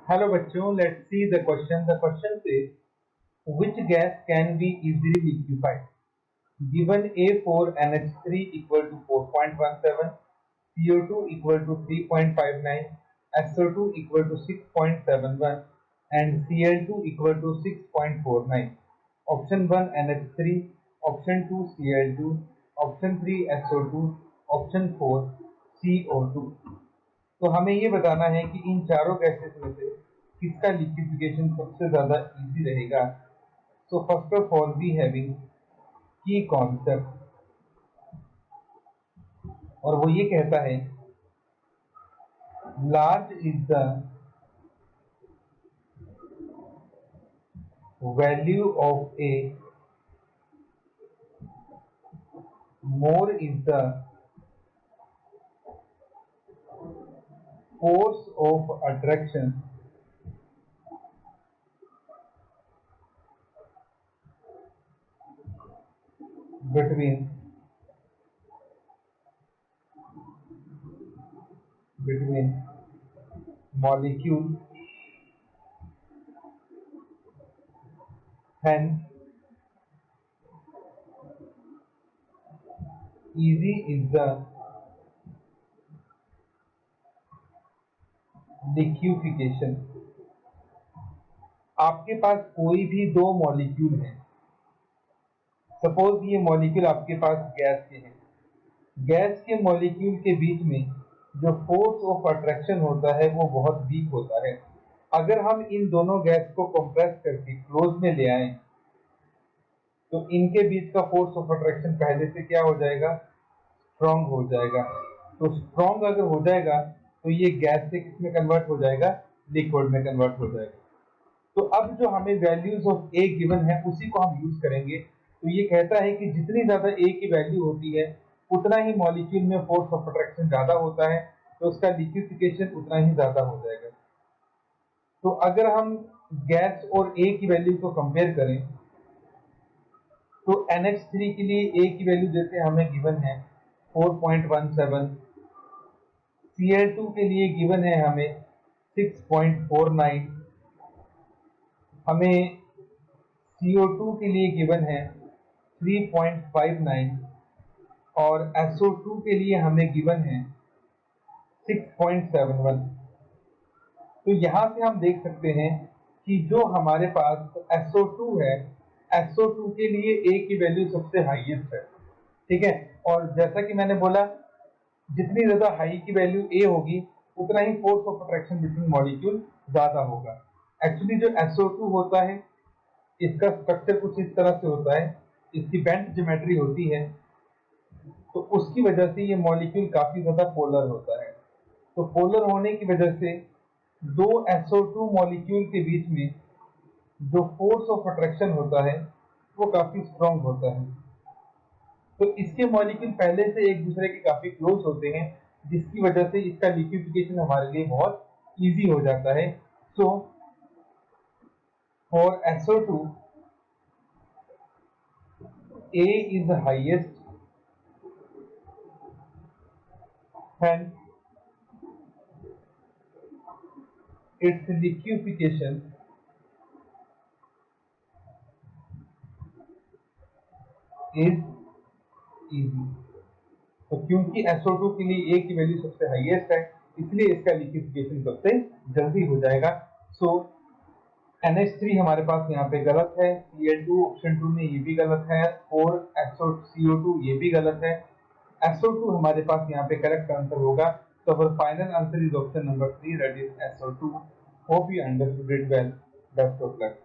Hello बच्चों, let's see the question. The question says, which gas can be easily liquefied? Given A4NH3 equal to 4.17, CO2 equal to 3.59, SO2 equal to 6.71, and Cl2 equal to 6.49. Option 1 NH3, option 2 Cl2, option 3 SO2, option 4 CO2. तो हमें ये बताना है कि इन चारों gases में से किसका लिक्विफिकेशन सबसे ज्यादा इजी रहेगा। So first of all we having की कॉन्सेप्ट, और वो ये कहता है large is the value of a, more is the force of attraction between molecule, hence easy is the liquefaction. आपके पास कोई भी दो मॉलिक्यूल हैं, सपोज ये मॉलिक्यूल आपके पास गैस के हैं, गैस के मॉलिक्यूल के बीच में जो फोर्स ऑफ अट्रैक्शन होता है वो बहुत वीक होता है। अगर हम इन दोनों गैस को कंप्रेस करके क्लोज में ले आए तो इनके बीच का फोर्स ऑफ अट्रैक्शन पहले से क्या हो जाएगा, स्ट्रॉन्ग हो जाएगा। तो स्ट्रॉन्ग अगर हो जाएगा तो ये गैस से किस में कन्वर्ट हो जाएगा, लिक्विड में कन्वर्ट हो जाएगा। तो अब जो हमें वैल्यूज ऑफ ए गिवन है उसी को हम यूज करेंगे। तो ये कहता है कि जितनी ज्यादा ए की वैल्यू होती है उतना ही मॉलिक्यूल में फोर्स ऑफ अट्रैक्शन ज्यादा होता है, तो उसका लिक्विफिकेशन उतना ही ज्यादा हो जाएगा। तो अगर हम गैस और ए की वैल्यू को कंपेयर करें तो NH3 के लिए ए की वैल्यू जैसे हमें गिवन है 4.17, Cl2 के लिए गिवन है हमें 6.49, हमें CO2 के लिए गिवन है 3.59 और SO2 के लिए हमें गिवन है 6.71। तो यहां से हम देख सकते हैं कि जो हमारे पास SO2 है, SO2 के लिए A की वैल्यू सबसे हाईएस्ट है, ठीक है। और जैसा कि मैंने बोला, जितनी ज्यादा हाई की वैल्यू A होगी उतना ही force of attraction between molecule ज्यादा होगा। एक्चुअली जो SO2 होता है इसका स्ट्रक्चर कुछ इस तरह से होता है, इसकी बेंट ज्योमेट्री होती है, तो उसकी वजह से ये मॉलिक्यूल काफी ज्यादा पोलर होता है। तो पोलर होने की वजह से दो SO2 मॉलिक्यूल के बीच में जो फोर्स ऑफ अट्रैक्शन होता है वो काफी स्ट्रॉन्ग होता है। तो इसके मॉलिक्यूल पहले से एक दूसरे के काफी क्लोज होते हैं, जिसकी वजह से इसका लिक्विफिकेशन हमारे लिए बहुत इजी हो जाता है। So for SO2 A is the highest and its liquefaction is easy। तो क्योंकि SO2 के लिए A की वैल्यू सबसे हाईएस्ट है इसलिए इसका लिक्विफिकेशन सबसे जल्दी हो जाएगा। सो NH3 हमारे पास यहाँ पे गलत है, Cl2 ऑप्शन 2 में ये भी गलत है, और CO2 ये भी गलत है। SO2 हमारे पास यहाँ पे करेक्ट आंसर होगा। तो our final answer is option number 3, that is SO2। Hope you understood it well. Best of luck.